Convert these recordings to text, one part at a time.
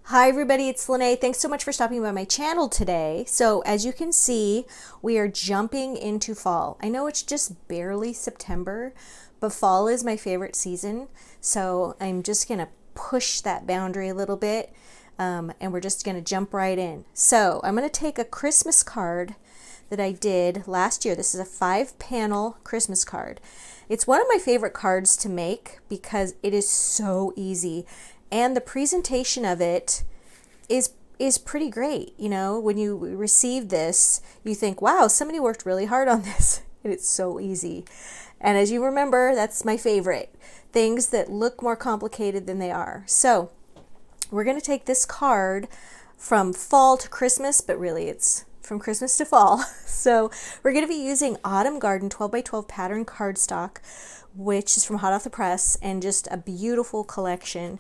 Hi everybody, it's Lene. Thanks so much for stopping by my channel today. So as you can see, we are jumping into fall. I know it's just barely September, but fall is my favorite season. So I'm just gonna push that boundary a little bit and we're just gonna jump right in. So I'm gonna take a Christmas card that I did last year. This is a 5-panel Christmas card. It's one of my favorite cards to make because it is so easy. And the presentation of it is pretty great. You know, when you receive this, you think, wow, somebody worked really hard on this. And it's so easy. And as you remember, that's my favorite. Things that look more complicated than they are. So we're going to take this card from fall to Christmas, but really it's from Christmas to fall. So we're going to be using Autumn Garden 12 by 12 pattern cardstock, which is from hot off the press, and just a beautiful collection.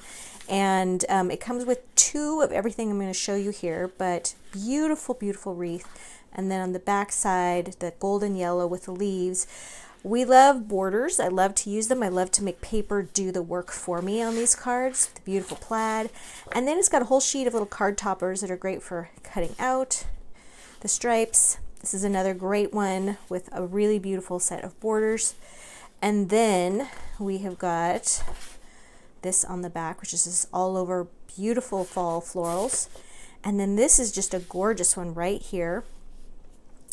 And it comes with 2 of everything I'm going to show you here, but beautiful, beautiful wreath. And then on the back side, the golden yellow with the leaves. We love borders. I love to use them. I love to make paper do the work for me on these cards. The beautiful plaid. And then it's got a whole sheet of little card toppers that are great for cutting out the stripes. This is another great one with a really beautiful set of borders. And then we have got this on the back, which is this all over beautiful fall florals. And then this is just a gorgeous one right here.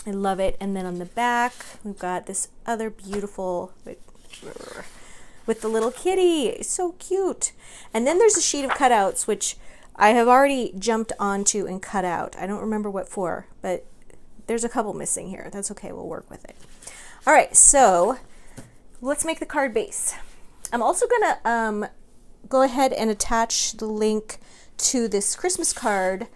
I love it. And then on the back, we've got this other beautiful with the little kitty. It's so cute. And then there's a sheet of cutouts, which I have already jumped onto and cut out. I don't remember what for, but there's a couple missing here. That's okay. We'll work with it. All right. So let's make the card base. I'm also going to go ahead and attach the link to this Christmas card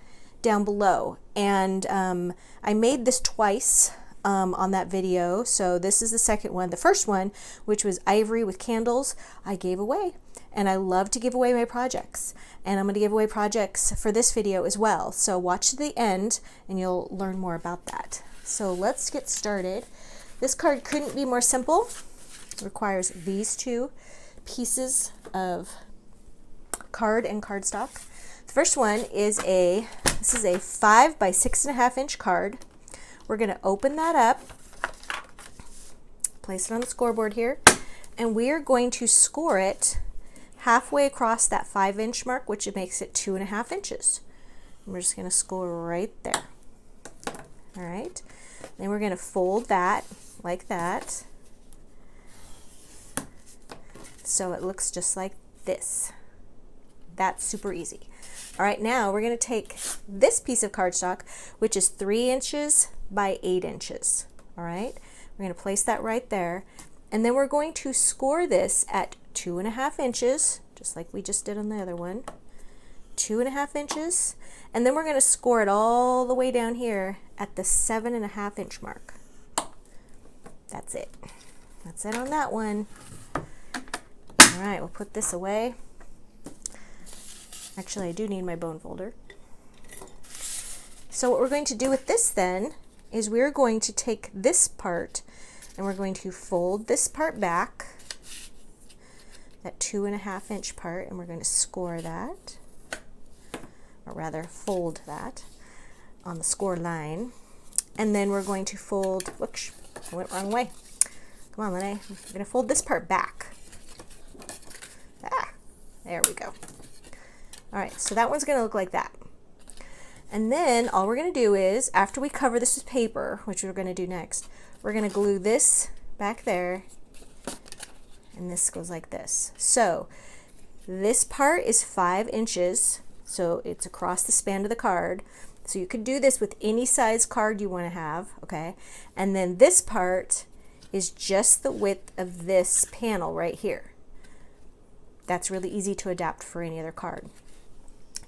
down below. And I made this twice on that video. So this is the second one. The first one, which was ivory with candles, I gave away. And I love to give away my projects. And I'm going to give away projects for this video as well. So watch to the end and you'll learn more about that. So let's get started. This card couldn't be more simple. It requires these 2 pieces of card and cardstock. The first one is this is a 5 by 6.5 inch card. We're going to open that up, place it on the scoreboard here, and we are going to score it halfway across that 5-inch mark, which makes it 2.5 inches. And we're just going to score right there. All right. Then we're going to fold that like that, so it looks just like this. That's super easy. All right, now we're going to take this piece of cardstock, which is 3 inches by 8 inches. All right, we're going to place that right there. And then we're going to score this at 2.5 inches, just like we just did on the other one. 2.5 inches. And then we're going to score it all the way down here at the 7.5 inch mark. That's it. That's it on that one. All right, we'll put this away. Actually, I do need my bone folder. So what we're going to do with this then is we're going to take this part and we're going to fold this part back, that 2.5 inch part, and we're going to score that, or rather fold that on the score line. And then we're going to fold, whoosh, I went wrong way. Come on, Lene. I'm going to fold this part back. There we go. All right, so that one's going to look like that. And then all we're going to do is, after we cover this with paper, which we're going to do next, we're going to glue this back there, and this goes like this. So this part is 5 inches, so it's across the span of the card. So you could do this with any size card you want to have, okay? And then this part is just the width of this panel right here. That's really easy to adapt for any other card.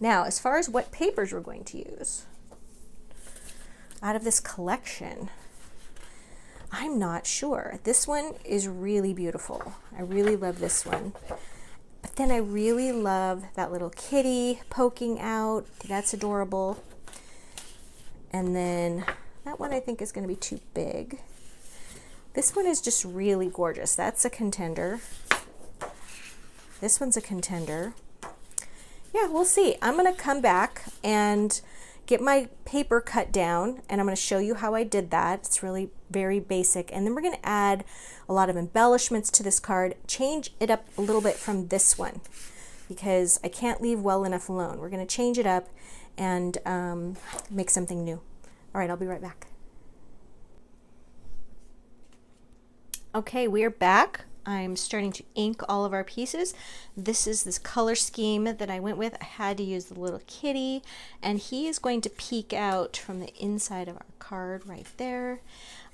Now, as far as what papers we're going to use out of this collection, I'm not sure. This one is really beautiful. I really love this one. But then I really love that little kitty poking out. That's adorable. And then that one I think is going to be too big. This one is just really gorgeous. That's a contender. This one's a contender. Yeah, we'll see. I'm going to come back and get my paper cut down, and I'm going to show you how I did that. It's really very basic. And then we're going to add a lot of embellishments to this card, change it up a little bit from this one because I can't leave well enough alone. We're going to change it up and make something new. All right, I'll be right back. Okay, we're back. I'm starting to ink all of our pieces. This is this color scheme that I went with. I had to use the little kitty, and he is going to peek out from the inside of our card right there.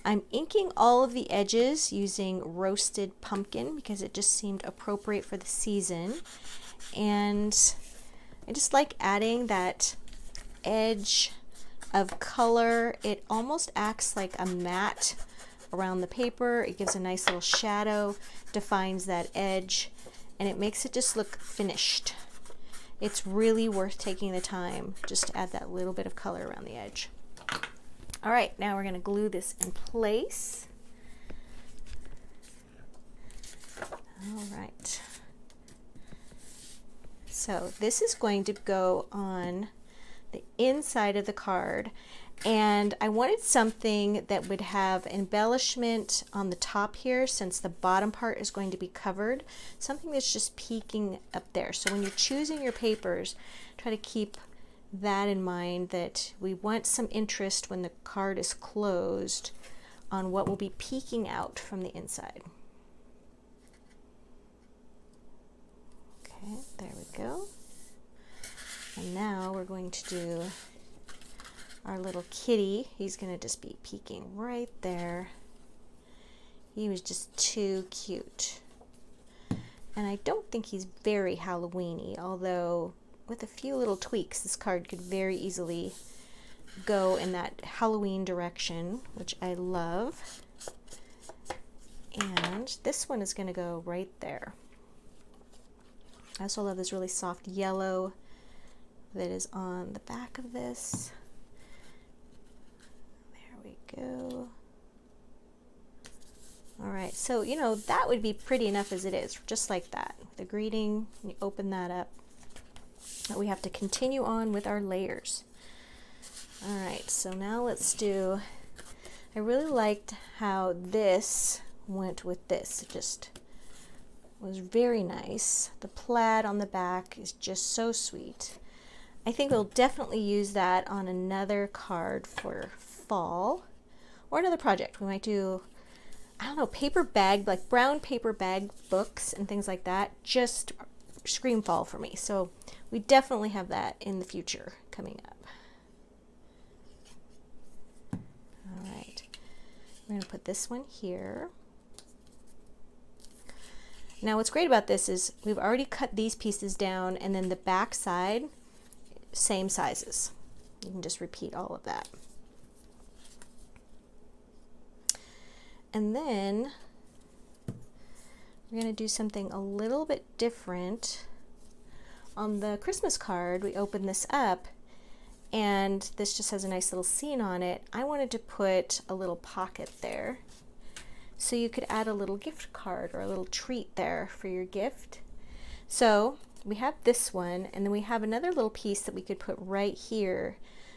I'm inking all of the edges using roasted pumpkin because it just seemed appropriate for the season. And I just like adding that edge of color. It almost acts like a matte around the paper. It gives a nice little shadow, defines that edge, and it makes it just look finished. It's really worth taking the time just to add that little bit of color around the edge. All right, now we're going to glue this in place. All right. So this is going to go on the inside of the card, and I wanted something that would have embellishment on the top here since the bottom part is going to be covered, something that's just peeking up there. So when you're choosing your papers, try to keep that in mind, that we want some interest when the card is closed on what will be peeking out from the inside. Okay, there we go. And now we're going to do our little kitty. He's going to just be peeking right there. He was just too cute. And I don't think he's very Halloween-y, although with a few little tweaks, this card could very easily go in that Halloween direction, which I love. And this one is going to go right there. I also love this really soft yellow that is on the back of this. There we go. All right, so you know that would be pretty enough as it is, just like that. The greeting, you open that up. But we have to continue on with our layers. All right, so now let's do, I really liked how this went with this. It just was very nice. The plaid on the back is just so sweet. I think we'll definitely use that on another card for fall or another project. We might do, I don't know, paper bag, like brown paper bag books and things like that. Just scream fall for me. So we definitely have that in the future coming up. All right, we're going to put this one here. Now what's great about this is we've already cut these pieces down, and then the back side, same sizes. You can just repeat all of that. And then we're going to do something a little bit different. On the Christmas card, we open this up, and this just has a nice little scene on it. I wanted to put a little pocket there, so you could add a little gift card or a little treat there for your gift. So we have this one, and then we have another little piece that we could put right here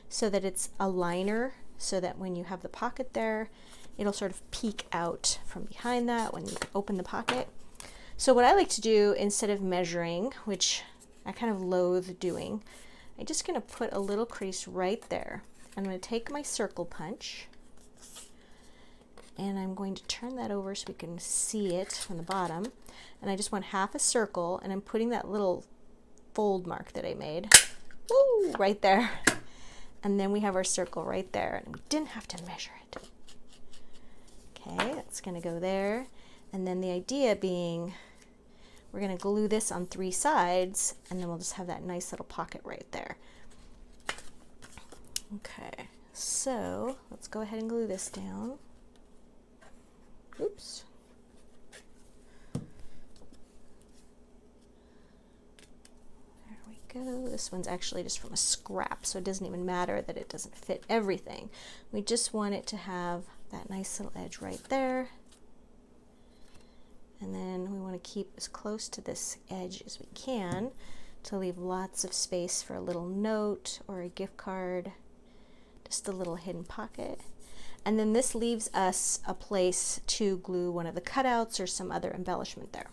so that it's a liner, so that when you have the pocket there, it'll sort of peek out from behind that when you open the pocket. So what I like to do, instead of measuring, which I kind of loathe doing, I'm just going to put a little crease right there. I'm going to take my circle punch, and I'm going to turn that over so we can see it from the bottom. And I just want half a circle, and I'm putting that little fold mark that I made, woo, right there. And then we have our circle right there, and we didn't have to measure it. Okay, that's going to go there. And then the idea being, we're going to glue this on 3 sides, and then we'll just have that nice little pocket right there. Okay, so let's go ahead and glue this down. Oops. There we go. This one's actually just from a scrap, so it doesn't even matter that it doesn't fit everything. We just want it to have that nice little edge right there. And then we want to keep as close to this edge as we can to leave lots of space for a little note or a gift card, just a little hidden pocket. And then this leaves us a place to glue one of the cutouts or some other embellishment there.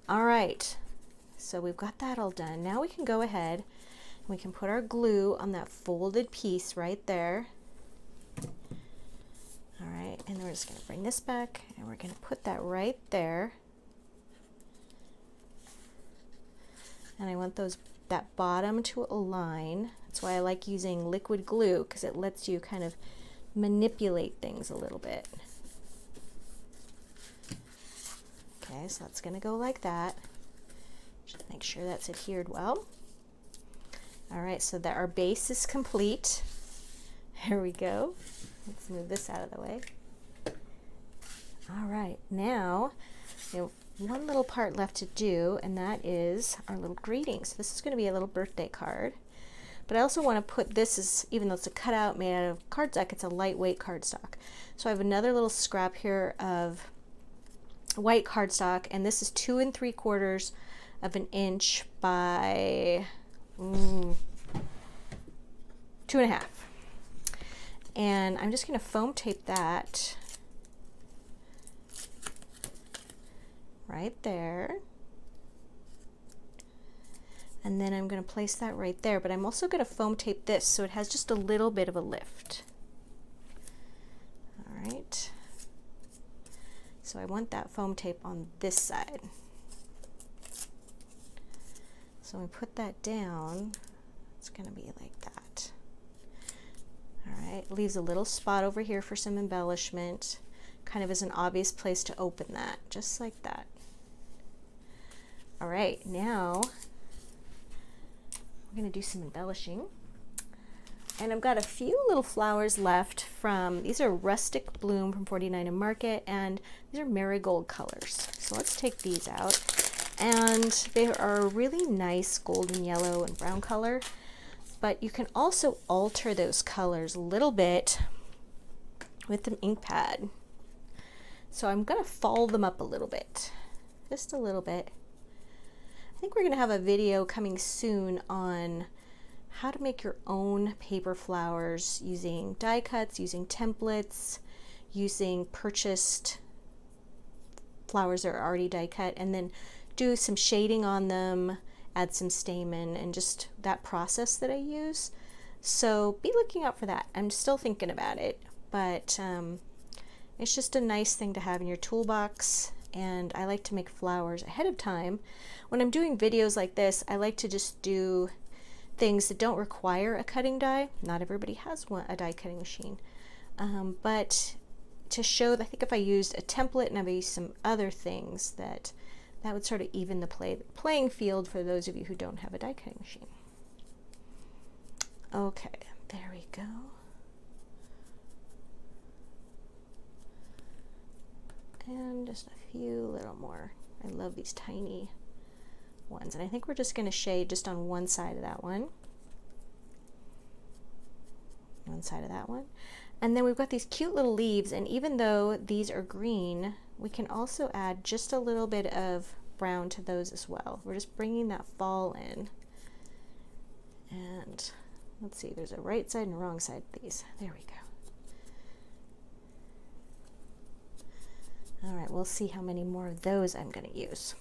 All right, so we've got that all done. Now we can go ahead and we can put our glue on that folded piece right there. All right, and we're just gonna bring this back and we're gonna put that right there. And I want that bottom to align. That's why I like using liquid glue, because it lets you kind of manipulate things a little bit. Okay, so that's gonna go like that. Just make sure that's adhered well. All right, so that our base is complete. There we go. Let's move this out of the way. All right, now we have one little part left to do, and that is our little greeting. So this is going to be a little birthday card, but I also want to put this as, even though it's a cutout made out of cardstock, it's a lightweight cardstock. So I have another little scrap here of white cardstock, and this is 2 3/4 of an inch by 2.5. And I'm just going to foam tape that right there. And then I'm going to place that right there, but I'm also going to foam tape this so it has just a little bit of a lift. All right. So I want that foam tape on this side. So when we put that down, it's going to be like that. All right, leaves a little spot over here for some embellishment, kind of as an obvious place to open that, just like that. All right, now we're gonna do some embellishing. And I've got a few little flowers left from, these are Rustic Bloom from 49 and Market, and these are marigold colors. So let's take these out. And they are a really nice golden yellow and brown color, but you can also alter those colors a little bit with an ink pad. So I'm gonna fall them up a little bit, just a little bit. I think we're gonna have a video coming soon on how to make your own paper flowers using die cuts, using templates, using purchased flowers that are already die cut, and then do some shading on them, add some stamen, and just that process that I use. So be looking out for that. I'm still thinking about it, but it's just a nice thing to have in your toolbox, and I like to make flowers ahead of time. When I'm doing videos like this, I like to just do things that don't require a cutting die. Not everybody has a die cutting machine, but to show that I think if I used a template and I used some other things, that would sort of even the playing field for those of you who don't have a die cutting machine. Okay, there we go. And just a few little more. I love these tiny ones, and I think we're just going to shade just on one side of that one, side of that one, and then we've got these cute little leaves, and even though these are green, we can also add just a little bit of brown to those as well. We're just bringing that fall in, and let's see, there's a right side and a wrong side of these. There we go. All right, we'll see how many more of those I'm going to use.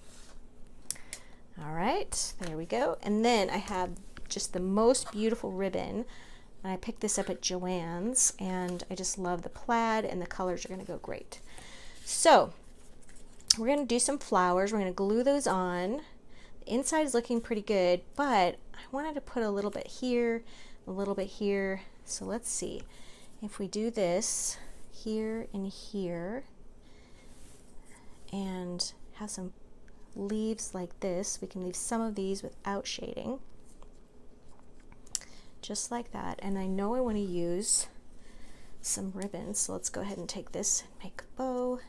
All right, there we go. And then I have just the most beautiful ribbon, and I picked this up at Joann's, and I just love the plaid, and the colors are going to go great. So we're going to do some flowers. We're going to glue those on. The inside is looking pretty good, but I wanted to put a little bit here, a little bit here. So let's see if we do this here and here, and have some leaves like this. We can leave some of these without shading, just like that. And I know I want to use some ribbons, so let's go ahead and take this and make a bow.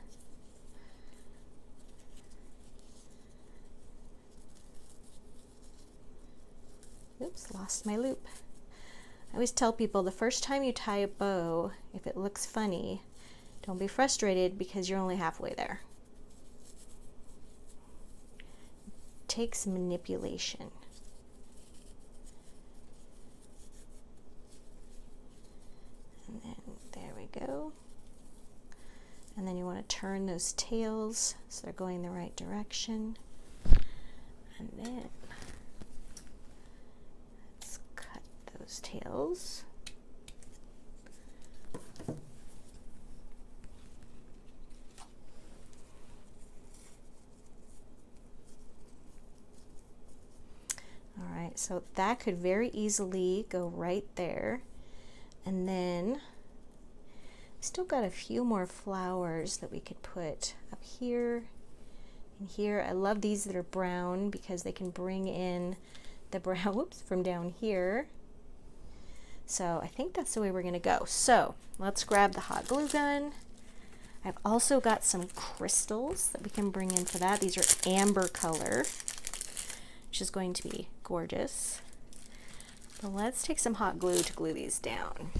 Oops, lost my loop. I always tell people the first time you tie a bow, if it looks funny, don't be frustrated because you're only halfway there. Takes manipulation. those tails so they're going the right direction. And then let's cut those tails. All right, so that could very easily go right there. And then still got a few more flowers that we could put up here and here. I love these that are brown because they can bring in the brown, whoops, from down here. So I think that's the way we're gonna go. So let's grab the hot glue gun. I've also got some crystals that we can bring in for that. These are amber color, which is going to be gorgeous. But let's take some hot glue to glue these down.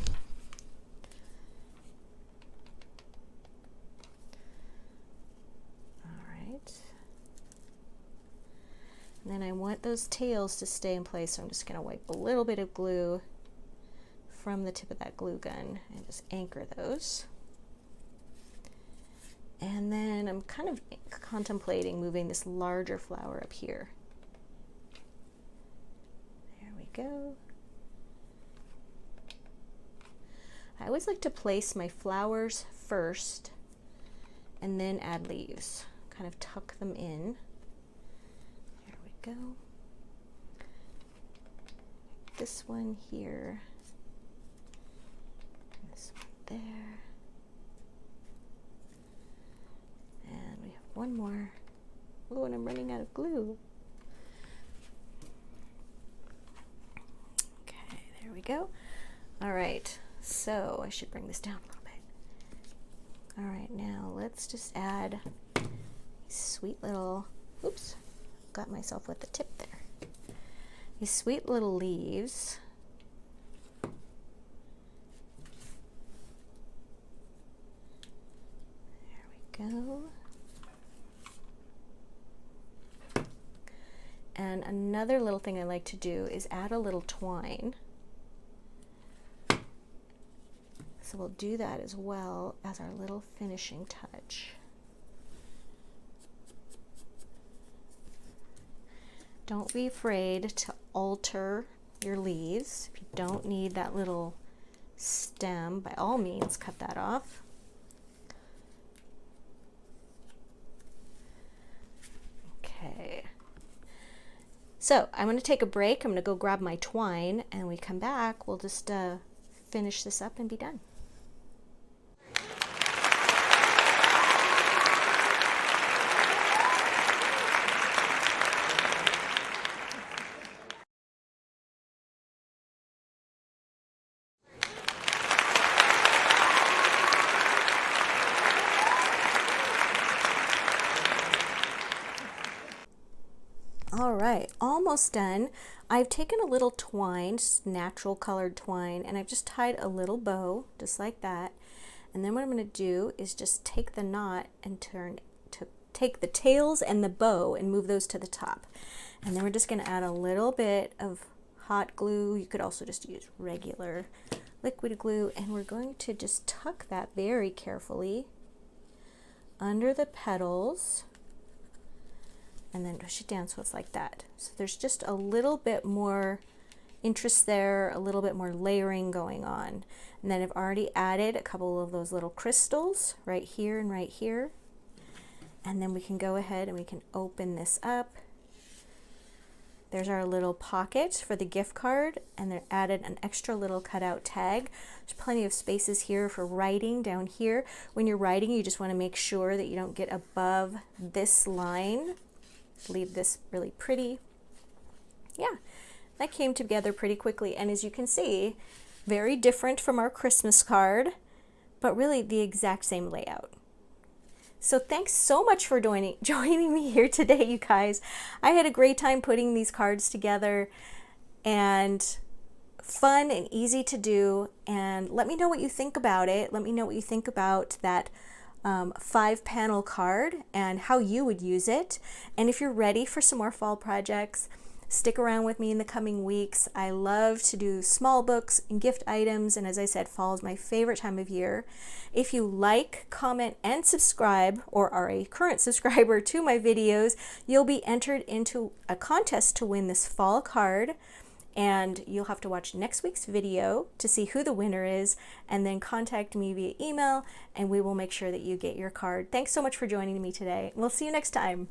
And then I want those tails to stay in place, so I'm just going to wipe a little bit of glue from the tip of that glue gun and just anchor those. And then I'm kind of contemplating moving this larger flower up here. There we go. I always like to place my flowers first and then add leaves. Kind of tuck them in. Go. This one here, this one there, and we have one more. Oh, and I'm running out of glue. Okay, there we go. All right, so I should bring this down a little bit. All right, now let's just add these sweet little, oops, got myself with the tip there. These sweet little leaves. There we go. And another little thing I like to do is add a little twine. So we'll do that as well as our little finishing touch. Don't be afraid to alter your leaves. If you don't need that little stem, by all means, cut that off. Okay. So I'm going to take a break. I'm going to go grab my twine, and when we come back, we'll just finish this up and be done. All right, almost done. I've taken a little twine, just natural colored twine, and I've just tied a little bow, just like that. And then what I'm going to do is just take the knot and take the tails and the bow and move those to the top. And then we're just going to add a little bit of hot glue. You could also just use regular liquid glue, and we're going to just tuck that very carefully under the petals. And then push it down so it's like that. So there's just a little bit more interest there, a little bit more layering going on. And then I've already added a couple of those little crystals right here and right here. And then we can go ahead and we can open this up. There's our little pocket for the gift card, and then added an extra little cutout tag. There's plenty of spaces here for writing down here. When you're writing, you just want to make sure that you don't get above this line. Leave this really pretty. Yeah, that came together pretty quickly, and as you can see, very different from our Christmas card, but really the exact same layout. So thanks so much for joining me here today, you guys. I had a great time putting these cards together, and fun and easy to do. And let me know what you think about it. Let me know what you think about that 5-panel card and how you would use it. And if you're ready for some more fall projects, Stick around with me in the coming weeks. I love to do small books and gift items, and as I said, fall is my favorite time of year. If you like, comment, and subscribe, or are a current subscriber to my videos, you'll be entered into a contest to win this fall card. And you'll have to watch next week's video to see who the winner is, and then contact me via email, and we will make sure that you get your card. Thanks so much for joining me today. We'll see you next time.